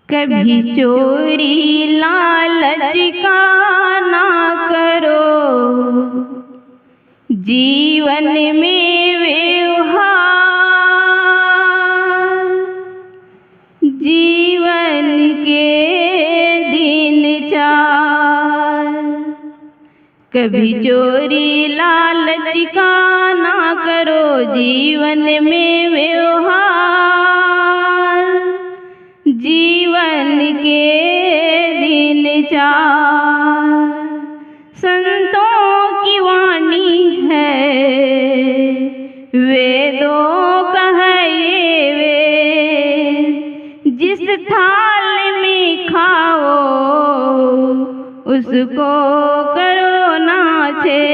कभी चोरी लालच का ना करो, जीवन में व्यवहार, जीवन के दिन चार। कभी चोरी लालच का ना करो, जीवन में व्यवहार, जीवन के दिन चार। संतों की वाणी है, वेदों का है ये वेद, जिस थाल में खाओ उसको करो नाछे।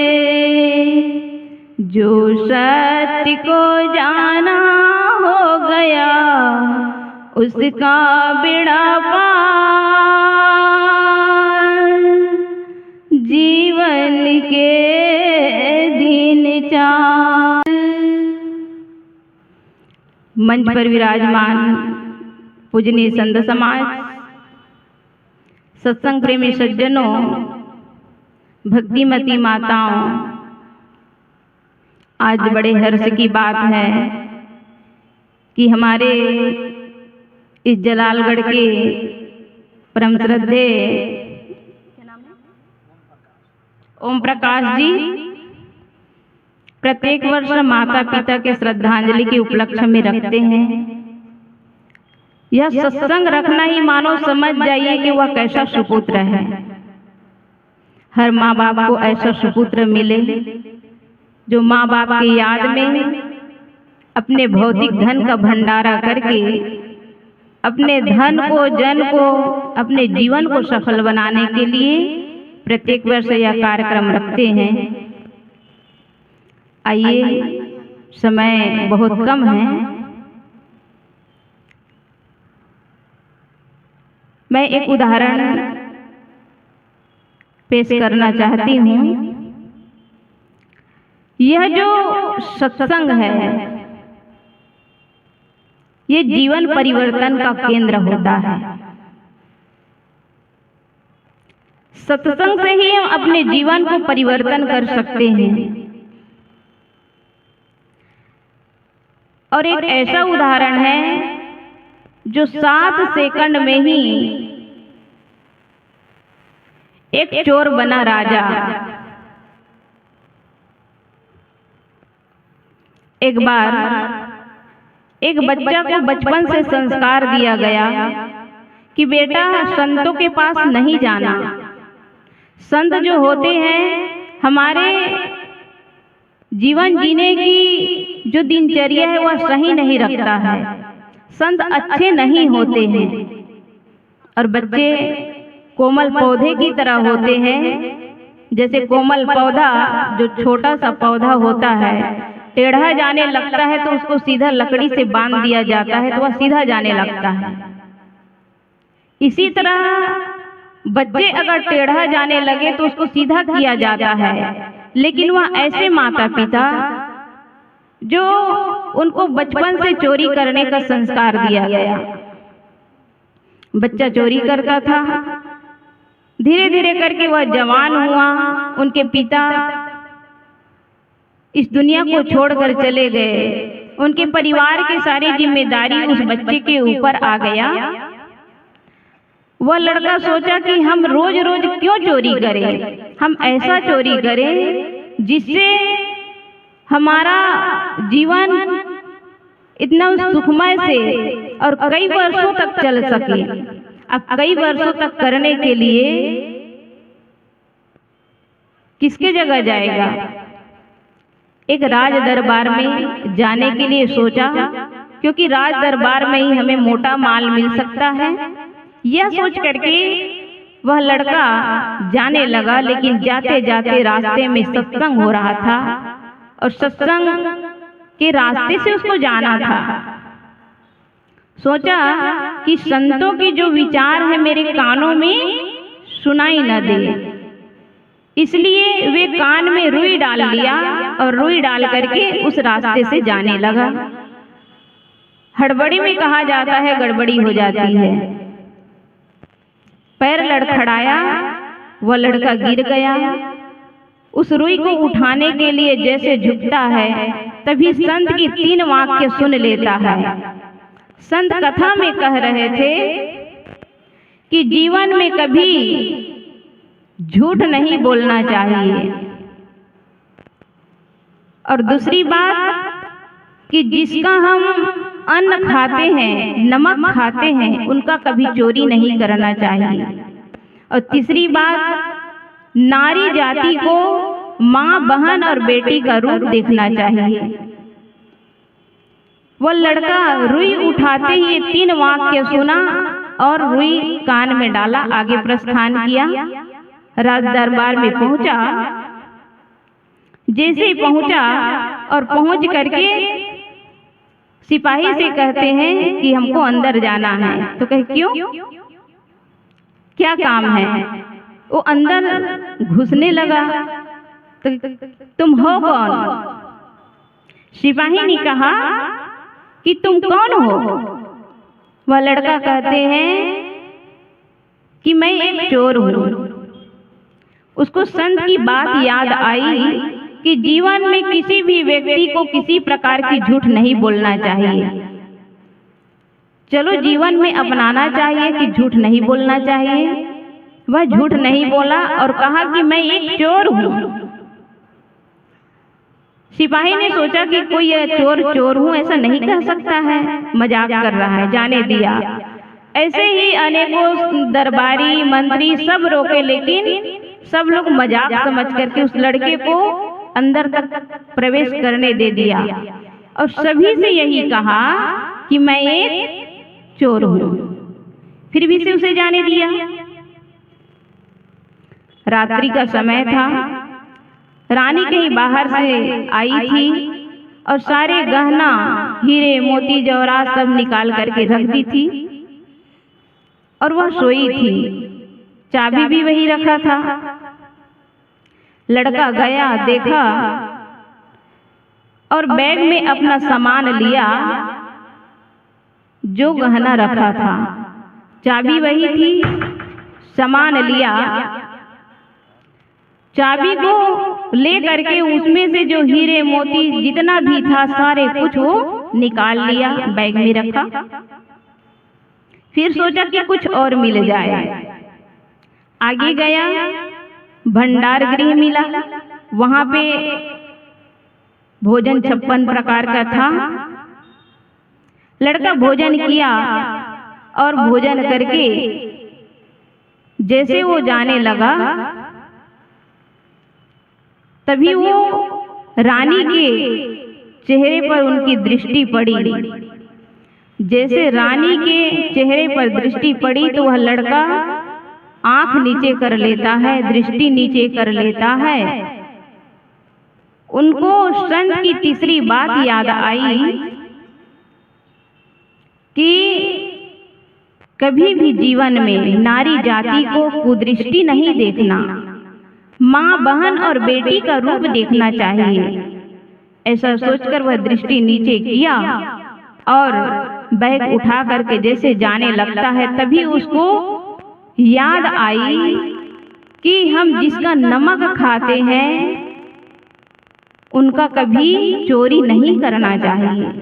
जो सत्य को जाना हो गया उसका बेड़ा पार, जीवन के दिन चार। मंच पर विराजमान पूजनीय संत समाज, सत्संग प्रेमी सज्जनों, भक्तिमती माताओं, आज बड़े हर्ष की बात है कि हमारे इस जलालगढ़ के परम श्रद्धेय ओम प्रकाश जी प्रत्येक वर्ष माता पिता के श्रद्धांजलि के उपलक्ष्य में रखते हैं। यह सत्संग रखना ही मानो समझ जाइए कि वह कैसा सुपुत्र है। हर माँ बाप को ऐसा सुपुत्र मिले जो माँ बाप की याद में अपने भौतिक धन का भंडारा करके अपने धन को, जन को, अपने जीवन को सफल बनाने के लिए प्रत्येक वर्ष यह कार्यक्रम रखते हैं। आइए, समय बहुत कम है, मैं एक उदाहरण पेश करना चाहती हूँ। यह जो सत्संग है ये जीवन परिवर्तन का केंद्र होता है। सत्संग से ही हम अपने जीवन को परिवर्तन कर सकते हैं। और एक ऐसा उदाहरण है जो 7 सेकंड में ही एक चोर बना राजा। एक बार एक बच्चा को बचपन से संस्कार दिया गया कि बेटा संतों के पास नहीं जाना। संत जो होते हैं हमारे जीवन जीने की जो दिनचर्या है वह सही नहीं रखता है। संत अच्छे नहीं होते हैं। और बच्चे कोमल पौधे की तरह होते हैं। जैसे कोमल पौधा जो छोटा सा पौधा होता है, टेढ़ा जाने लगता है तो उसको सीधा लकड़ी से बांध दिया जाता है तो वह सीधा जाने लगता है। इसी तरह बच्चे अगर टेढ़ा जाने लगे तो उसको सीधा किया जाता है। लेकिन वह ऐसे माता पिता जो उनको बचपन से चोरी करने का संस्कार दिया गया। बच्चा चोरी करता था, धीरे धीरे करके वह जवान हुआ। उनके पिता इस दुनिया को छोड़कर चले गए। उनके परिवार की सारी जिम्मेदारी उस बच्चे के ऊपर आ गया। वह लड़का सोचा कि हम रोज रोज क्यों चोरी करें, हम ऐसा चोरी करें जिससे हमारा जीवन इतना सुखमय से और कई वर्षों तक चल सके। अब कई वर्षों तक करने के लिए किसके जगह जाएगा? एक राज दरबार में जाने के लिए सोचा, क्योंकि राज दरबार में ही हमें मोटा माल मिल सकता है। यह सोच करके वह लड़का जाने लगा। लेकिन जाते जाते रास्ते में सत्संग हो रहा था और सत्संग के रास्ते से उसको जाना था। सोचा कि संतों के जो विचार है मेरे कानों में सुनाई न दे, इसलिए वे कान में रुई डाल लिया और रुई डाल करके उस रास्ते से जाने लगा। हड़बड़ी में कहा जाता है गड़बड़ी हो जाती है। पैर लड़खड़ाया, वह लड़का गिर गया। उस रुई को उठाने के लिए जैसे झुकता है, तभी संत की 3 वाक्य सुन लेता है। संत कथा में कह रहे थे कि जीवन में कभी झूठ नहीं बोलना चाहिए, और दूसरी बात कि जिसका हम अन्न खाते हैं, नमक खाते हैं, उनका कभी चोरी नहीं करना चाहिए। और तीसरी बात, नारी जाति को माँ, बहन और बेटी का रूप देखना चाहिए। वह लड़का रुई उठाते ही 3 वाक्य सुना और रुई कान में डाला, आगे प्रस्थान किया। राज दरबार में पहुंचा। जैसे ही पहुंचा और पहुंच करके सिपाही से कहते हैं कि हमको अंदर जाना है। तो कहे क्यों, क्या काम है? वो अंदर घुसने लगा। तो तुम हो कौन? सिपाही ने कहा कि तुम कौन हो? वह लड़का कहते हैं कि मैं एक चोर हूं। उसको संत की बात याद आई कि जीवन में किसी भी व्यक्ति को किसी प्रकार की झूठ नहीं बोलना चाहिए। चलो जीवन में अपनाना चाहिए कि झूठ नहीं बोलना चाहिए। वह झूठ नहीं बोला और कहा कि मैं एक चोर हूं। सिपाही ने सोचा कि कोई चोर हूं ऐसा नहीं कह सकता है, मजाक कर रहा है, जाने दिया। ऐसे ही अनेकों दरबारी मंत्री सब रोके, लेकिन सब लोग मजाक समझ करके उस लड़के को अंदर तक प्रवेश करने दे दिया और सभी से यही कहा कि मैं एक चोर हूं। फिर भी से उसे जाने दिया। रात्रि का समय था। रानी कहीं बाहर से आई थी और सारे गहना, हीरे, मोती, जवाहरात सब निकाल करके रख दी थी और वह सोई थी। चाबी भी वही रखा था। लड़का गया, देखा और बैग में अपना सामान लिया जो गहना रखा था। चाबी वही थी, सामान लिया। चाबी को ले करके उसमें से जो हीरे मोती जितना भी था सारे कुछ वो निकाल लिया, बैग में रखा। फिर सोचा कि कुछ और मिल जाए। आगे गया, भंडार गृह मिला। वहां पे भोजन 56 प्रकार का था। लड़का भोजन किया और भोजन करके जैसे वो जाने लगा, तभी वो रानी के चेहरे पर उनकी दृष्टि पड़ी। जैसे रानी के चेहरे पर दृष्टि पड़ी तो वह लड़का आंख नीचे कर लेता है, दृष्टि नीचे कर लेता है। उनको संत की तीसरी बात याद आई कि कभी भी जीवन में नारी जाति को कुदृष्टि नहीं देखना, माँ, बहन और बेटी का रूप देखना चाहिए। ऐसा सोचकर वह दृष्टि नीचे किया और बैग उठा करके जैसे जाने लगता है, तभी उसको याद आई कि हम जिसका नमक खाते हैं उनका कभी चोरी नहीं करना चाहिए।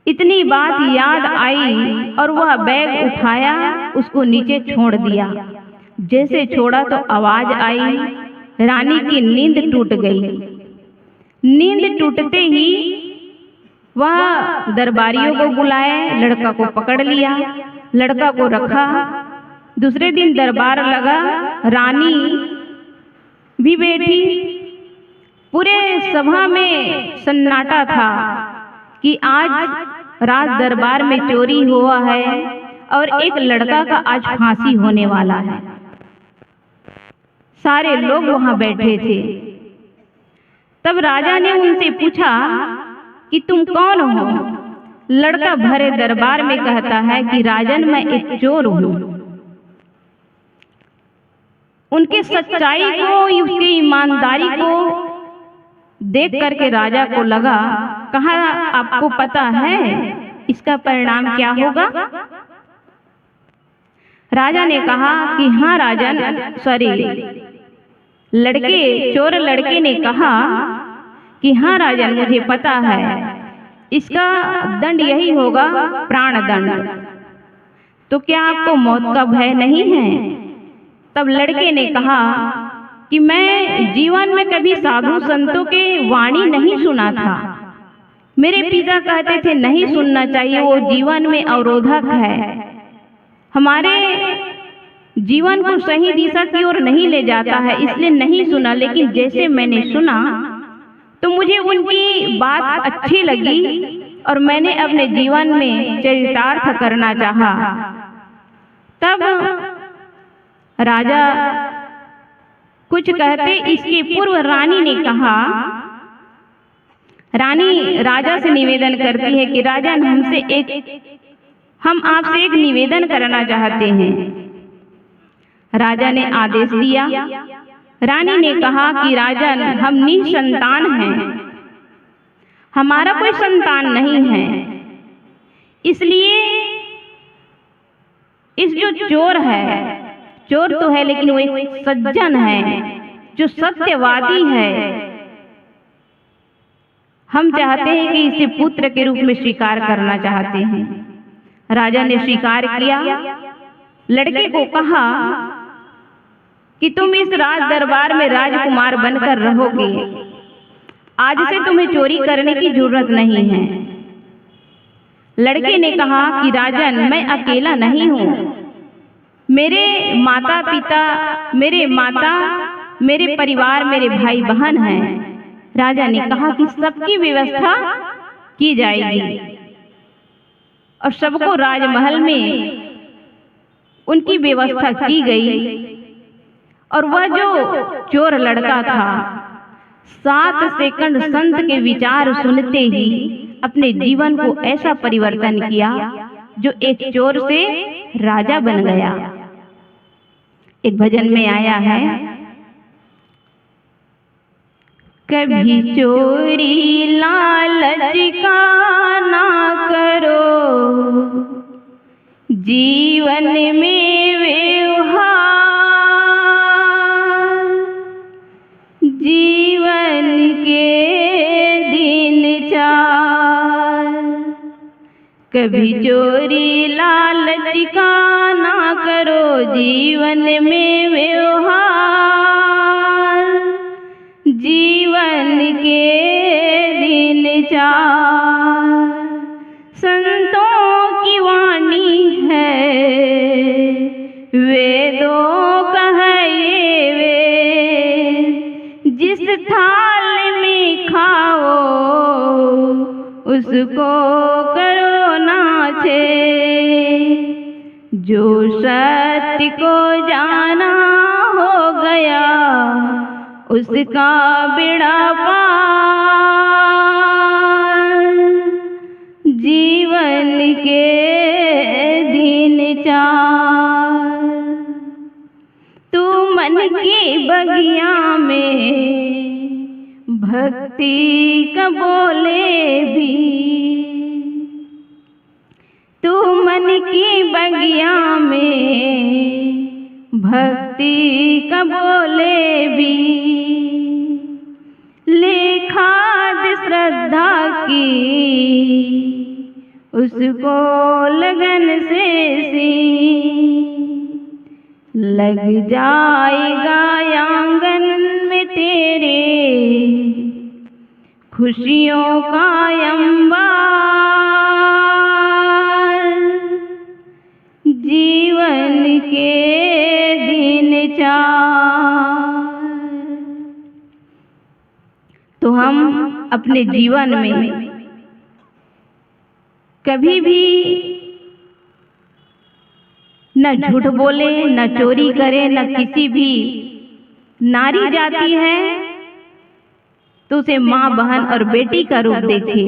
इतनी बात याद आई और वह बैग उठाया, उसको नीचे छोड़ दिया। जैसे छोड़ा तो आवाज आई, रानी की नींद टूट गई। नींद टूटते ही वह दरबारियों को बुलाए, लड़का को पकड़ लिया, लड़का को रखा। दूसरे दिन दरबार लगा, रानी भी बैठी। पूरे सभा में सन्नाटा था कि आज राज दरबार में चोरी हुआ है और एक लड़का का आज फांसी होने वाला है। सारे लोग वहां बैठे थे। तब राजा ने उनसे पूछा कि तुम कौन हो? लड़का भरे दरबार में कहता है कि राजन, मैं एक चोर हूं। उनके सच्चाई को, उसकी ईमानदारी को देख करके राजा को लगा, कहा आपको पता है इसका परिणाम क्या होगा? राजा ने कहा कि हाँ राजन, चोर लड़के ने कहा कि हाँ राजन, मुझे पता है इसका दंड यही होगा, प्राण दंड। तो क्या आपको मौत का भय नहीं है? तब लड़के ने कहा कि मैं जीवन में कभी साधु संतों के वाणी नहीं सुना था। मेरे पिता कहते थे नहीं सुनना चाहिए, वो जीवन में अवरोधक है, हमारे जीवन को सही दिशा की ओर नहीं ले जाता है, इसलिए नहीं सुना। लेकिन जैसे मैंने सुना तो मुझे उनकी बात अच्छी लगी और मैंने अपने जीवन में चरितार्थ करना चाहा। तब राजा कुछ कहते, इसके पूर्व रानी ने कहा, रानी राजा से निवेदन करती है कि राजन, हम आपसे एक निवेदन करना चाहते हैं। राजा ने आदेश दिया। रानी ने कहा कि राजन, हम निसंतान हैं, हमारा कोई संतान नहीं है, इसलिए इस जो चोर है, चोर तो है लेकिन वो एक सज्जन है जो सत्यवादी है, हम चाहते हैं कि इसे पुत्र के रूप में स्वीकार करना चाहते हैं। राजा ने स्वीकार किया। लड़के को कहा कि तुम इस राज दरबार में राजकुमार बनकर रहोगे, आज से तुम्हें चोरी करने की जरूरत नहीं है। लड़के ने कहा कि राजन, मैं अकेला नहीं हूँ, मेरे माता, मेरे परिवार, मेरे भाई बहन हैं। राजा ने कहा कि सबकी व्यवस्था की जाएगी और सबको राजमहल में उनकी व्यवस्था की गई। और वह जो चोर लड़का था 7 सेकंड संत के विचार सुनते ही अपने जीवन को ऐसा परिवर्तन किया जो एक चोर से राजा बन गया। एक भजन में आया है, कभी चोरी लालच का ना करो, जीवन में व्यवहार, जीवन के दिन चार। कभी चोरी लालच का ना करो, जीवन में व्यवहार, जीवन के दिन चार। संतों की वाणी है, वेदों का है ये वेद, जिस थाल में खाओ उसको करो ना छेद। जो सत्य को जाना हो गया उसका बेड़ा पार, जीवन के दिन चार। तू मन की बगिया में भक्ति का बोले भी, तू मन की बगिया में भक्ति का बोले भी, ले खाद श्रद्धा की उसको लगन से सी, लग जाएगा आंगन में तेरे खुशियों का अंबार, जीवन के दिन चार। तो हम अपने जीवन में कभी भी न झूठ बोले, न चोरी करे, न किसी भी नारी जाती है तो उसे माँ, बहन और बेटी का रूप देखे,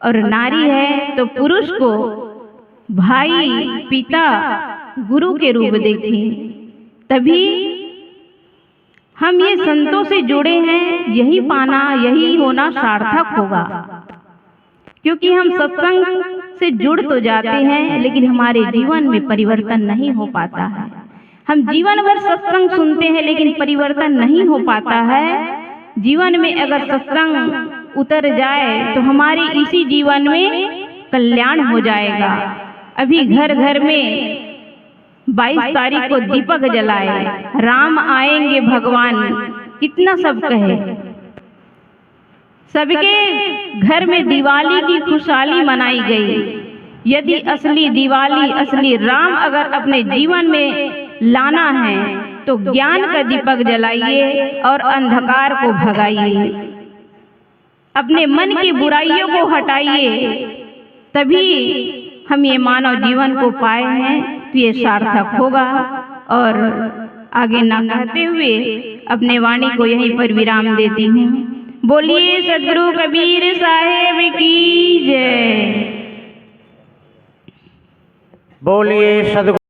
और नारी है तो पुरुष को भाई, पिता, गुरु के रूप देखे। तभी हम ये संतों से जुड़े हैं, यही पाना, यही होना सार्थक होगा। क्योंकि हम सत्संग से जुड़ तो जाते हैं, लेकिन हमारे जीवन में परिवर्तन नहीं हो पाता है। हम जीवन भर सत्संग सुनते हैं, लेकिन परिवर्तन नहीं हो पाता है। जीवन में अगर सत्संग उतर जाए तो हमारे इसी जीवन में कल्याण हो जाएगा। अभी घर घर में 22 तारीख को दीपक जलाए, राम आएंगे भगवान, कितना सब कहे। सबके घर में दिवाली की खुशहाली मनाई गई। यदि असली दिवाली, असली राम अगर अपने जीवन में लाना है तो ज्ञान का दीपक जलाइए और अंधकार को भगाइए, अपने मन की बुराइयों को हटाइए, तभी हम ये मानव जीवन को पाए हैं तो ये सार्थक होगा। और आगे ना कहते हुए अपने वाणी को यहीं पर विराम देती हूँ। बोलिए सद्गुरु कबीर साहेब की जय। बोलिए सद्गुरु